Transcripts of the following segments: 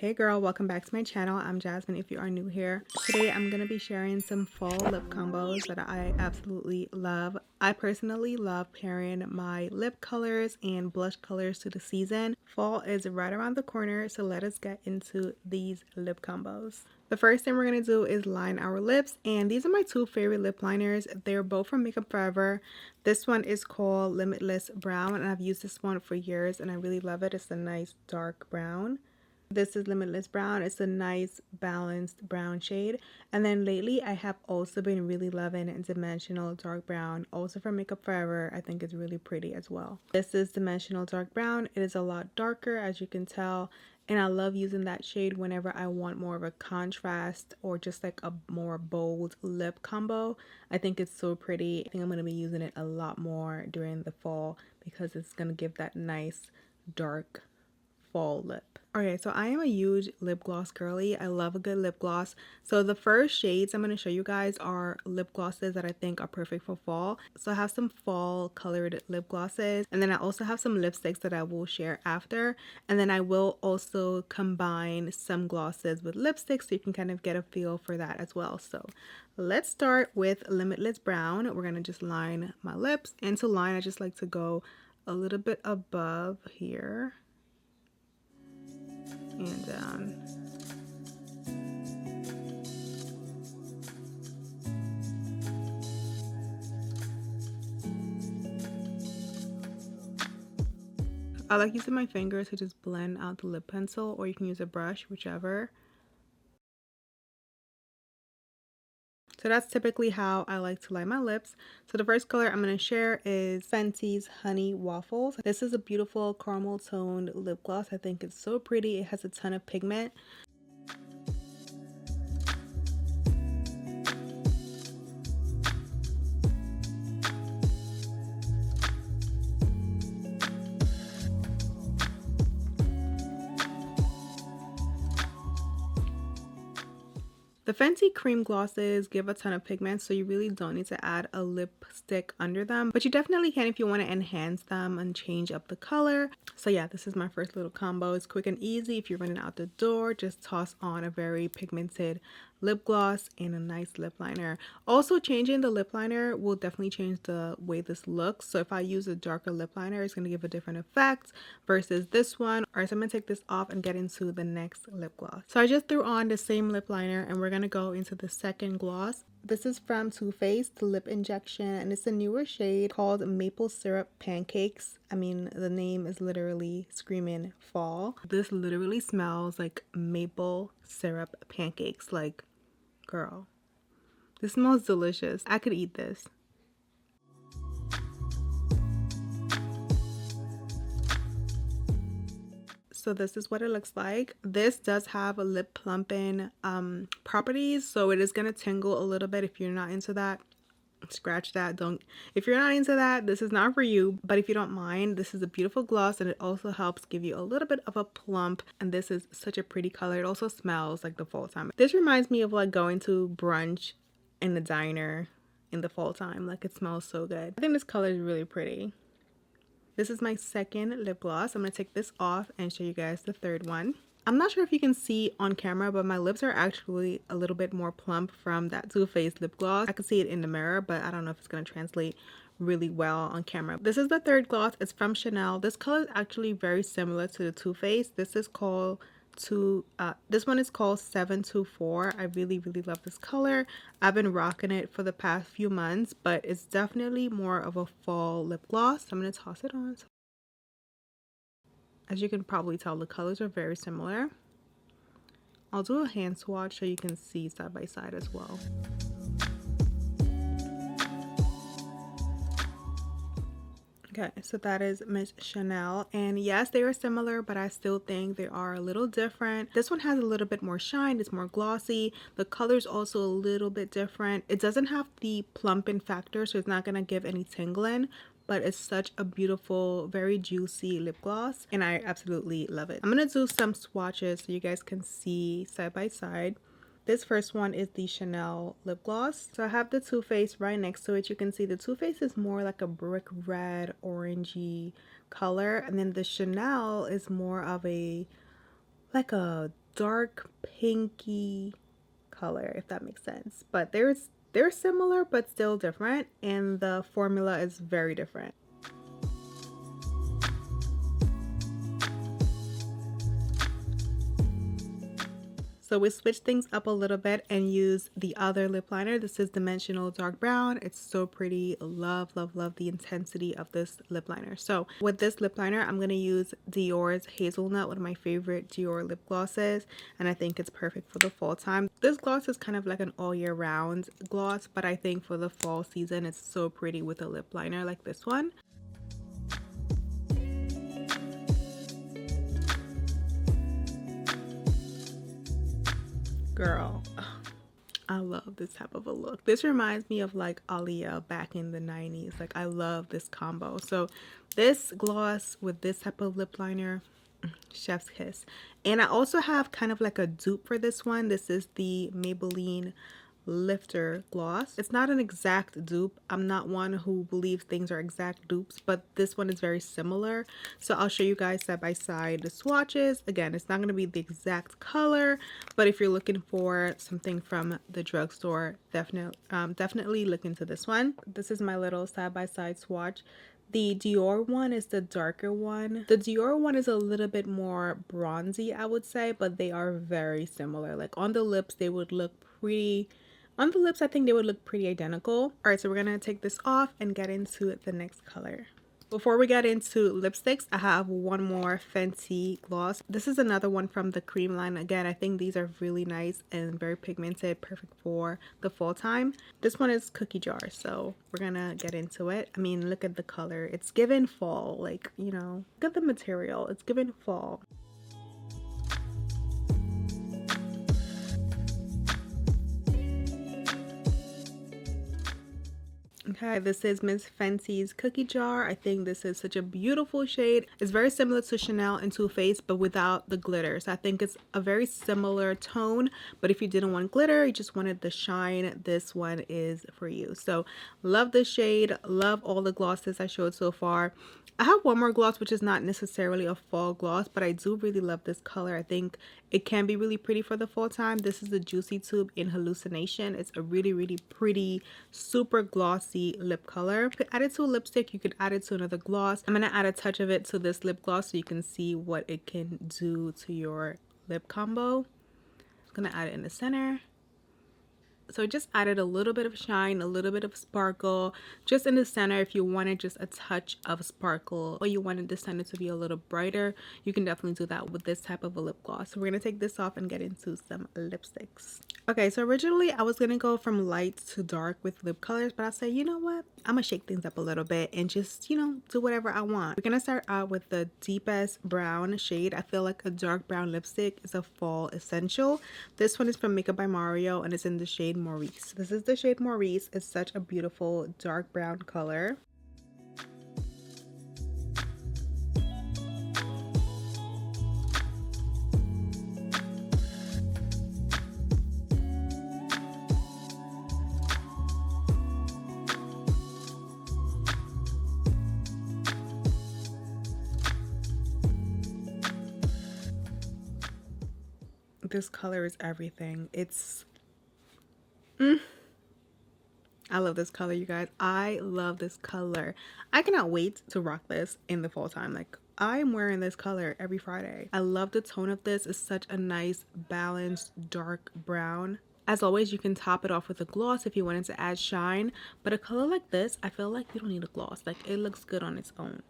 Hey girl, welcome back to my channel. I'm Jasmine if you are new here. Today I'm going to be sharing some fall lip combos that I absolutely love. I personally love pairing my lip colors and blush colors to the season. Fall is right around the corner, so let us get into these lip combos. The first thing we're going to do is line our lips, and these are my two favorite lip liners. They're both from Makeup Forever. This one is called Limitless Brown, and I've used this one for years and I really love it. It's a nice dark brown. This is Limitless Brown. It's a nice balanced brown shade. And then lately I have also been really loving Dimensional Dark Brown, also from Makeup Forever. I think it's really pretty as well. This is Dimensional Dark Brown. It is a lot darker, as you can tell, and I love using that shade whenever I want more of a contrast or just like a more bold lip combo. I think it's so pretty. I think I'm going to be using it a lot more during the fall because it's going to give that nice dark fall lip. Okay, so I am a huge lip gloss girly. I love a good lip gloss. So the first shades I'm going to show you guys are lip glosses that I think are perfect for fall. So I have some fall colored lip glosses, and then I also have some lipsticks that I will share after. And then I will also combine some glosses with lipsticks so you can kind of get a feel for that as well. So let's start with Limitless Brown. We're going to just line my lips. And to line, I just like to go a little bit above here and down. I like using my fingers to just blend out the lip pencil, or you can use a brush, whichever. So that's typically how I like to line my lips. So the first color I'm going to share is Fenty's Honey Waffles. This is a beautiful caramel toned lip gloss. I think it's so pretty. It has a ton of pigment. The Fenty cream glosses give a ton of pigment, so you really don't need to add a lipstick under them, but you definitely can if you want to enhance them and change up the color. So yeah, this is my first little combo. It's quick and easy. If you're running out the door, just toss on a very pigmented lip gloss and a nice lip liner. Also, changing the lip liner will definitely change the way this looks. So if I use a darker lip liner, it's going to give a different effect versus this one. Alright, so I'm going to take this off and get into the next lip gloss. So I just threw on the same lip liner and we're going to go into the second gloss. This is from Too Faced, the Lip Injection, and it's a newer shade called Maple Syrup Pancakes. I mean, the name is literally screaming fall. This literally smells like maple syrup pancakes. Like, girl, this smells delicious. I could eat this. So this is what it looks like. This does have a lip plumping properties, so it is going to tingle a little bit. If you're not into that, scratch that. Don't. If you're not into that, this is not for you. But if you don't mind, this is a beautiful gloss, and it also helps give you a little bit of a plump, and this is such a pretty color. It also smells like the fall time. This reminds me of like going to brunch in the diner in the fall time. Like, it smells so good. I think this color is really pretty. This is my second lip gloss. I'm going to take this off and show you guys the third one. I'm not sure if you can see on camera, but my lips are actually a little bit more plump from that Too Faced lip gloss. I can see it in the mirror, but I don't know if it's going to translate really well on camera. This is the third gloss. It's from Chanel. This color is actually very similar to the Too Faced. This is called this one is called 724. I really love this color. I've been rocking it for the past few months, but it's definitely more of a fall lip gloss. I'm gonna toss it on. As you can probably tell, the colors are very similar. I'll do a hand swatch so you can see side by side as well. Okay, so that is Miss Chanel, and yes, they are similar, but I still think they are a little different. This one has a little bit more shine. It's more glossy. The color's also a little bit different. It doesn't have the plumping factor, so it's not gonna give any tingling, but it's such a beautiful, very juicy lip gloss, and I absolutely love it. I'm gonna do some swatches so you guys can see side by side. This first one is the Chanel lip gloss. So I have the Too Faced right next to it. You can see the Too Faced is more like a brick red, orangey color. And then the Chanel is more of a, like a dark pinky color, if that makes sense. But they're similar but still different, and the formula is very different. So we switched things up a little bit and used the other lip liner. This is Dimensional Dark Brown. It's so pretty. Love, love, love the intensity of this lip liner. So with this lip liner, I'm going to use Dior's Hazelnut, one of my favorite Dior lip glosses. And I think it's perfect for the fall time. This gloss is kind of like an all year round gloss, but I think for the fall season, it's so pretty with a lip liner like this one. Girl, I love this type of a look. This reminds me of like Aaliyah back in the 90s. Like, I love this combo. So this gloss with this type of lip liner, chef's kiss. And I also have kind of like a dupe for this one. This is the Maybelline Lifter gloss. It's not an exact dupe. I'm not one who believes things are exact dupes, but this one is very similar. So I'll show you guys side by side the swatches. Again, it's not going to be the exact color, but if you're looking for something from the drugstore, definitely look into this one. This is my little side by side swatch. The Dior one is the darker one. The Dior one is a little bit more bronzy, I would say, but they are very similar. Like on the lips, they would look pretty... On the lips, I think they would look pretty identical. All right, so we're gonna take this off and get into the next color. Before we get into lipsticks, I have one more Fenty gloss. This is another one from the cream line. Again, I think these are really nice and very pigmented, perfect for the fall time. This one is cookie jar, so we're gonna get into it. I mean, look at the color. It's given fall, like, you know, look at the material. It's given fall. Okay, this is Miss Fenty's Cookie Jar. I think this is such a beautiful shade. It's very similar to Chanel and Too Faced, but without the glitter. So I think it's a very similar tone, but if you didn't want glitter, you just wanted the shine, this one is for you. So love this shade, love all the glosses I showed so far. I have one more gloss, which is not necessarily a fall gloss, but I do really love this color. I think it can be really pretty for the fall time. This is the Juicy Tube in Hallucination. It's a really, really pretty, super glossy lip color. You could add it to a lipstick. You could add it to another gloss. I'm going to add a touch of it to this lip gloss so you can see what it can do to your lip combo. I'm going to add it in the center. So just added a little bit of shine, a little bit of sparkle just in the center. If you wanted just a touch of sparkle or you wanted the center to be a little brighter, you can definitely do that with this type of a lip gloss. So we're gonna take this off and get into some lipsticks. Okay, so originally I was gonna go from light to dark with lip colors, but I said, you know what, I'm gonna shake things up a little bit and just, you know, do whatever I want. We're gonna start out with the deepest brown shade. I feel like a dark brown lipstick is a fall essential. This one is from Makeup by Mario and it's in the shade Maurice. This is the shade Maurice. It's such a beautiful dark brown color. This color is everything. It's I love this color, you guys. I love this color. I cannot wait to rock this in the fall time. Like, I'm wearing this color every Friday. I love the tone of this. It's such a nice balanced dark brown. As always, you can top it off with a gloss if you wanted to add shine, but a color like this, I feel like you don't need a gloss. Like, it looks good on its own.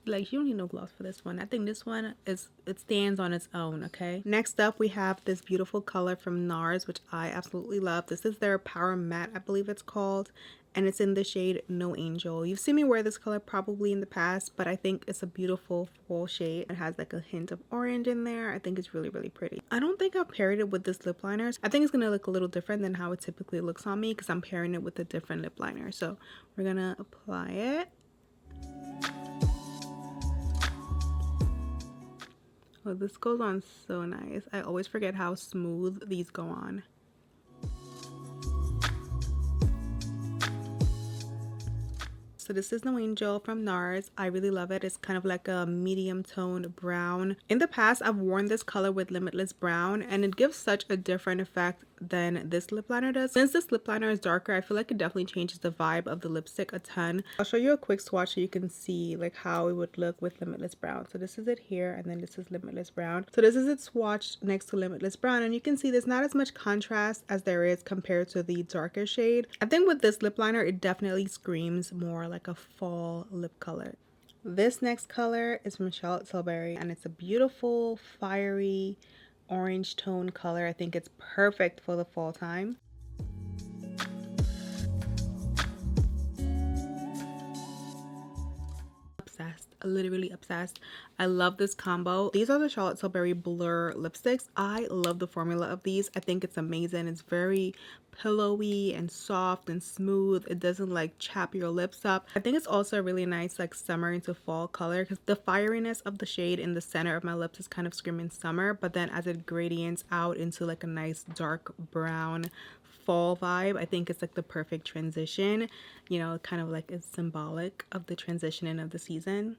Like you don't need no gloss for this one. I think this one it stands on its own. Okay, next up we have this beautiful color from Nars, which I absolutely love. This is their Power Matte, I believe it's called, and it's in the shade No Angel. You've seen me wear this color probably in the past, but I think it's a beautiful fall shade. It has like a hint of orange in there. I think it's really, really pretty. I don't think I've paired it with this lip liner. I think it's gonna look a little different than how it typically looks on me because I'm pairing it with a different lip liner. So we're gonna apply it. Oh, this goes on so nice. I always forget how smooth these go on. So this is No Angel from Nars. I really love it. It's kind of like a medium toned brown. In the past, I've worn this color with Limitless brown, and it gives such a different effect than this lip liner does. Since this lip liner is darker, I feel like it definitely changes the vibe of the lipstick a ton. I'll show you a quick swatch so you can see like how it would look with Limitless brown. So this is it here, and then this is Limitless brown. So this is it swatched next to Limitless brown, and you can see there's not as much contrast as there is compared to the darker shade. I think with this lip liner, it definitely screams more like a fall lip color. This next color is from Charlotte Tilbury, and it's a beautiful fiery orange tone color. I think it's perfect for the fall time. Obsessed, literally obsessed. I love this combo. These are the Charlotte Tilbury Blur lipsticks. I love the formula of these. I think it's amazing. It's very pillowy and soft and smooth. It doesn't like chap your lips up. I think it's also a really nice like summer into fall color because the fieriness of the shade in the center of my lips is kind of screaming summer, but then as it gradients out into like a nice dark brown fall vibe, I think it's like the perfect transition, you know, kind of like it's symbolic of the transitioning of the season.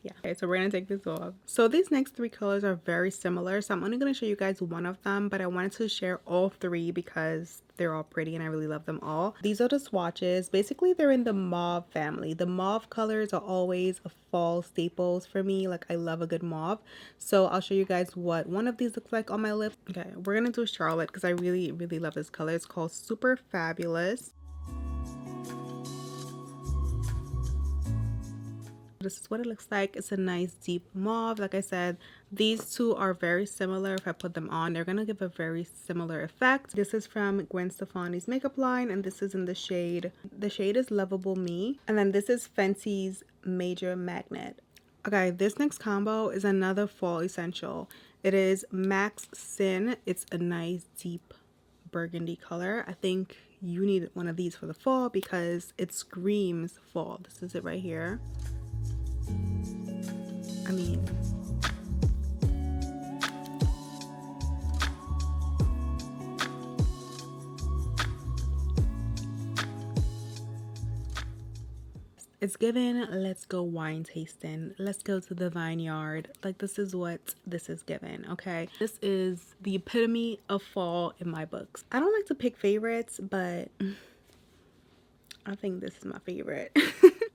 Yeah, okay, so we're gonna take this off. So these next three colors are very similar, so I'm only gonna show you guys one of them, but I wanted to share all three because they're all pretty and I really love them all. These are the swatches. Basically they're in the mauve family. The mauve colors are always a fall staples for me. Like I love a good mauve, so I'll show you guys what one of these looks like on my lips. Okay, we're gonna do Charlotte because I really love this color. It's called Super Fabulous. This is what it looks like. It's a nice deep mauve. Like I said, these two are very similar. If I put them on, they're gonna give a very similar effect. This is from Gwen Stefani's makeup line, and this is in the shade is Lovable Me, and then this is Fenty's Major Magnate. Okay, this next combo is another fall essential. It is Max Sin. It's a nice deep burgundy color. I think you need one of these for the fall because it screams fall. This is it right here. I mean, it's given let's go wine tasting, let's go to the vineyard. Like this is what this is given. Okay, this is the epitome of fall in my books. I don't like to pick favorites, but I think this is my favorite.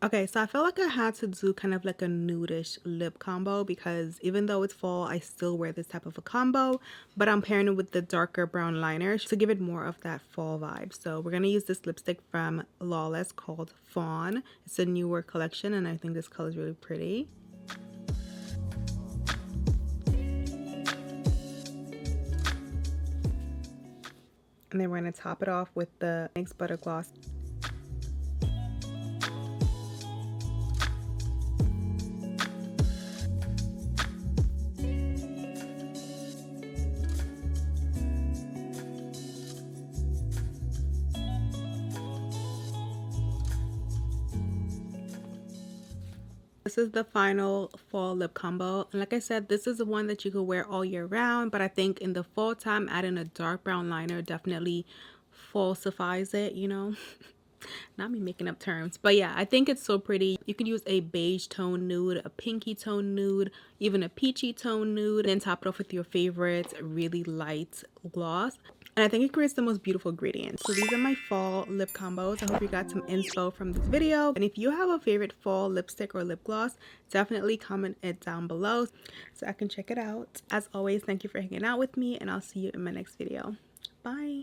Okay, so I felt like I had to do kind of like a nudish lip combo because even though it's fall, I still wear this type of a combo, but I'm pairing it with the darker brown liner to give it more of that fall vibe. So we're gonna use this lipstick from Lawless called Fawn. It's a newer collection and I think this color is really pretty. And then we're gonna top it off with the NYX Buttergloss. This is the final fall lip combo, and like I said, this is the one that you could wear all year round, but I think in the fall time adding a dark brown liner definitely falsifies it, you know. Not me making up terms, but yeah, I think it's so pretty. You could use a beige tone nude, a pinky tone nude, even a peachy tone nude, and then top it off with your favorite really light gloss. And I think it creates the most beautiful gradient. So these are my fall lip combos. I hope you got some inspo from this video. And if you have a favorite fall lipstick or lip gloss, definitely comment it down below so I can check it out. As always, thank you for hanging out with me, and I'll see you in my next video. Bye.